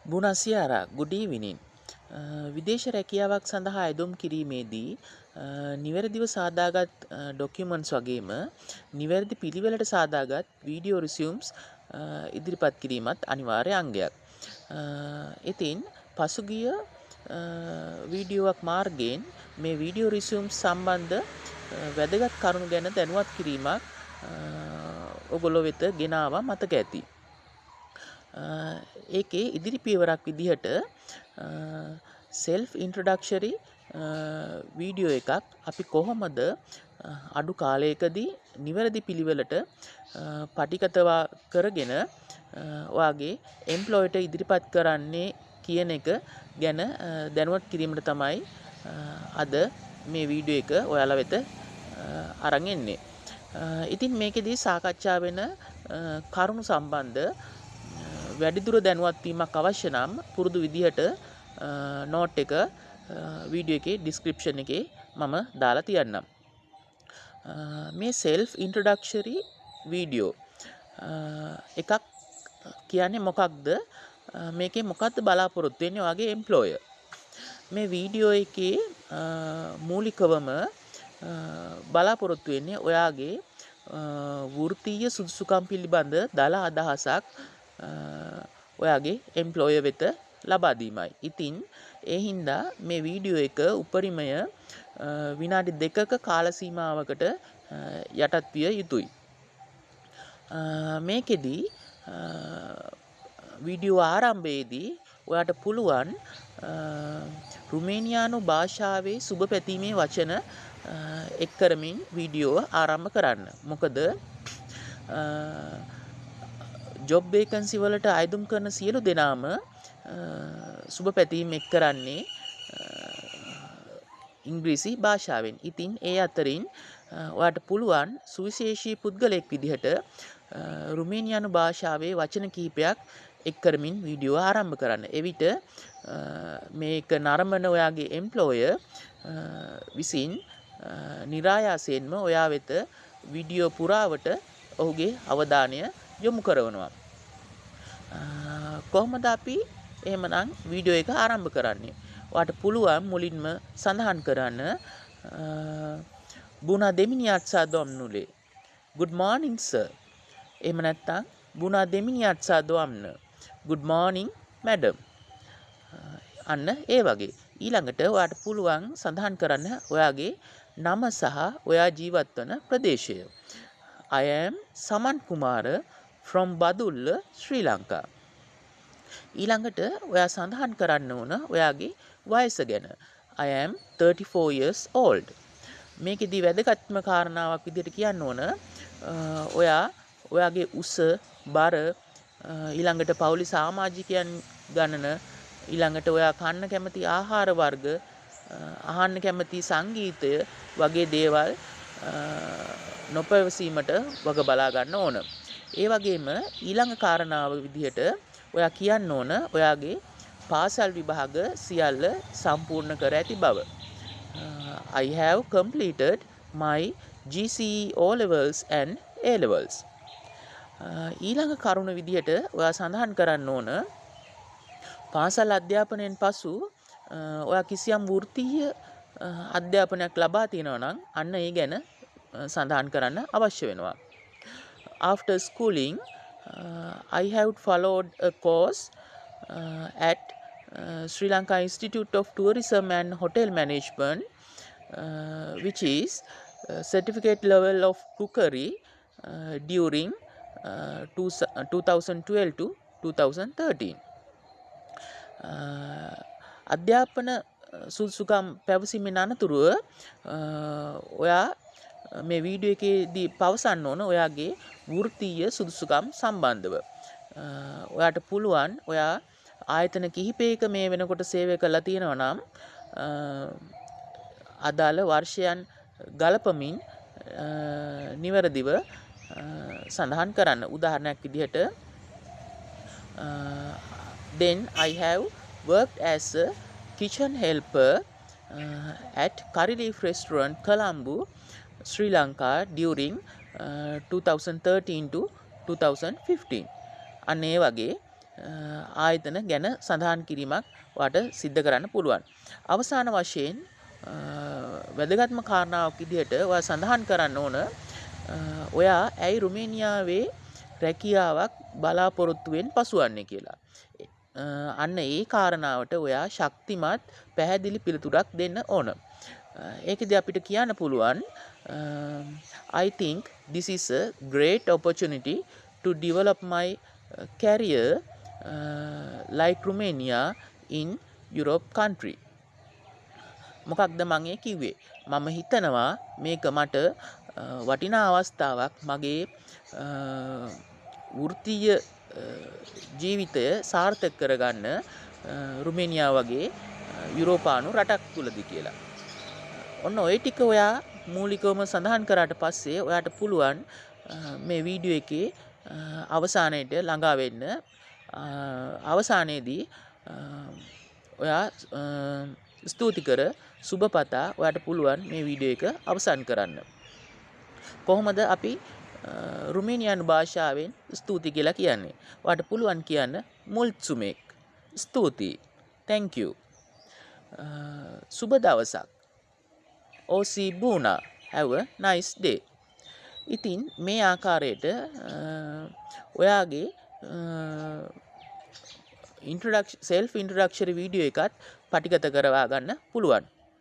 Buna Siara, good evening. විදේශ රැකියාවක් සඳහා ඇදුම් කිරීමේදී නිවැරදිව සාදාගත් ඩොකියුමන්ට්ස් වගේම නිවැරදි පිළිවෙලට සාදාගත් වීඩියෝ රිසියුම්ස් ඉදිරිපත් කිරීමත් අනිවාර්ය අංගයක්. ඉතින් පසුගිය වීඩියෝවක් මාර්ගයෙන් මේ වීඩියෝ රිසියුම්ස් සම්බන්ධ වැදගත් කරුණු ගැන දැනුවත් කිරීමක් ඔගොල්ලෝ වෙත ගෙන ආවා මතක ඇති. ඒකේ ඉදිරි පියවරක් විදිහට self introductory වීඩියෝ එකක් අපි කොහොමද අඩු කාලයකදී නිවැරදි පිළිවෙලට පටිගත කරගෙන ඔයාගේ එම්ප්ලොයිට ඉදිරිපත් කරන්නේ කියන එක ගැන දැනුවත් කිරීමට තමයි අද මේ වීඩියෝ එක ඔයාලා වෙත අරන් එන්නේ. ඉතින් මේකෙදී සාකච්ඡා වෙන කරුණු සම්බන්ධ වැඩිදුර දැනුවත් වීමක් අවශ්‍ය නම් පුරුදු විදිහට නෝට් එක වීඩියෝ එකේ ඩිස්ක්‍රිප්ෂන් එකේ මම දාලා තියන්නම්. මේ self introductory වීඩියෝ එකක් කියන්නේ මොකක්ද? මේකේ මොකක්ද බලාපොරොත්තු වෙන්නේ ඔයාගේ එම්ප්ලොයර්? මේ වීඩියෝ එකේ මූලිකවම බලාපොරොත්තු වෙන්නේ ඔයාගේ වෘත්තීය සුදුසුකම් පිළිබඳ දල අදහසක් ඔයාගේ එම්ප්ලොයර් වෙත ලබා දීමයි. ඉතින් ඒ හින්දා මේ වීඩියෝ එක උපරිමය විනාඩි 2ක කාල සීමාවකට යටත් විය යුතුයි. මේකෙදී වීඩියෝ ආරම්භයේදී ඔයාට පුළුවන් රුමේනියානු භාෂාවේ සුබ පැතීමේ වචන එක් කරමින් වීඩියෝ ආරම්භ කරන්න. මොකද ජොබ් වේකන්සි වලට අයදුම් කරන සියලු දෙනාම සුබ පැතීම් එක් කරන්නේ ඉංග්‍රීසි භාෂාවෙන්. ඉතින් ඒ අතරින් ඔයාට පුළුවන් සුවිශේෂී පුද්ගලයෙක් විදිහට රුමේනියානු භාෂාවේ වචන කිහිපයක් එක් කරමින් වීඩියෝ ආරම්භ කරන්න. එවිට මේක නරඹන ඔයාගේ එම්ප්ලොයර් විසින් නිරායාසයෙන්ම ඔයා වෙත වීඩියෝ පුරාවට ඔහුගේ අවධානය යොමු කරනවා. කොහොමද අපි එහෙමනම් වීඩියෝ එක ආරම්භ කරන්නේ? ඔයාට පුළුවන් මුලින්ම සඳහන් කරන්න Buna dimineata domnule. Good morning sir. එහෙම නැත්නම් Buna dimineata doamnă. Good morning madam. අන්න ඒ වගේ. ඊළඟට ඔයාට පුළුවන් සඳහන් කරන්න ඔයාගේ නම සහ ඔයා ජීවත් වන ප්‍රදේශය. I am Saman Kumara from Badulle, Srilanka. ඊළඟට ඔයා සඳහන් කරන්න ඕන ඔයාගේ වයස ගැන. I am 34 years old. මේකෙදි වැදගත්ම කාරණාවක් විදිහට කියන්න ඕන ඔයාගේ උස, බර, ඊළඟට පවුලේ සමාජිකයන් ගණන, ඊළඟට ඔයා කන්න කැමති ආහාර වර්ග, අහන්න කැමති සංගීතය වගේ දේවල් නොපැවසීමට වග බලා ගන්න ඕන. ඒ වගේම ඊළඟ කාරණාව විදිහට ඔයා කියන්න ඕන ඔයාගේ පාසල් විභාග සියල්ල සම්පූර්ණ කර ඇති බව. I have completed my GCE O levels and A levels. ඊළඟ කරුණ විදිහට ඔයා සඳහන් කරන්න ඕන පාසල් අධ්‍යාපනයෙන් පසු ඔයා කිසියම් වෘත්තීය අධ්‍යාපනයක් ලබා තියෙනවා නම් අන්න ඒ ගැන සඳහන් කරන්න අවශ්‍ය වෙනවා. After schooling, I have followed a course at Sri Lanka Institute of Tourism and Hotel Management, which is certificate level of cookery during 2012 to 2013. අධ්‍යාපන සුදුසුකම් පැවසීමෙන් අනතුරුව ඔයා මේ වීඩියෝ එකේදී පවසන්න ඕන ඔයාගේ වෘත්තීය සුදුසුකම් සම්බන්ධව. ඔයාට පුළුවන් ඔයා ආයතන කිහිපයක මේ වෙනකොට සේවය කළා තියෙනවා නම් අදාළ වර්ෂයන් ගලපමින් නිවැරදිව සඳහන් කරන්න. උදාහරණයක් විදිහට then I have worked as a kitchen helper at Curry Leaf Restaurant, Colombo, Sri Lanka during 2013 to 2015. අන්න ඒ වගේ ආයතන ගැන සඳහන් කිරීමක් ඔයාට සිද්ධ කරන්න පුළුවන්. අවසාන වශයෙන් වැදගත්ම කාරණාවක් විදිහට ඔයා සඳහන් කරන්න ඕන ඔයා ඇයි රුමේනියාවේ රැකියාවක් බලාපොරොත්තුවෙන් පසුවන්නේ කියලා. අන්න ඒ කාරණාවට ඔයා ශක්තිමත් පැහැදිලි පිළිතුරක් දෙන්න ඕන. ඒකදී අපිට කියන්න පුළුවන් I think this is a great opportunity to develop my career like Romania in Europe country. මොකක්ද මම ඒ කිව්වේ? මම හිතනවා මේක මට වටිනා අවස්ථාවක් මගේ වෘත්තීය ජීවිතය සාර්ථක කරගන්න රුමේනියාව වගේ යුරෝපානු රටක් තුලදී කියලා. ඔන්න ඔය ටික ඔයා මූලිකවම සඳහන් කරාට පස්සේ ඔයාට පුළුවන් මේ වීඩියෝ එකේ අවසානයේට ළඟා වෙන්න. අවසානයේදී ඔයා ස්තුති කර සුබපතා ඔයාට පුළුවන් මේ වීඩියෝ එක අවසන් කරන්න. කොහොමද අපි රුමේනියානු භාෂාවෙන් ස්තුති කියලා කියන්නේ? ඔයාට පුළුවන් කියන්න මුල්සුමෙක්. ස්තුතියි. Thank you. සුබ දවසක්. OC Buna. Have a nice day. ඉතින් මේ ආකාරයට ඔයාගේ self introductory වීඩියෝ එකත් පටිගත කරවා ගන්න පුළුවන්.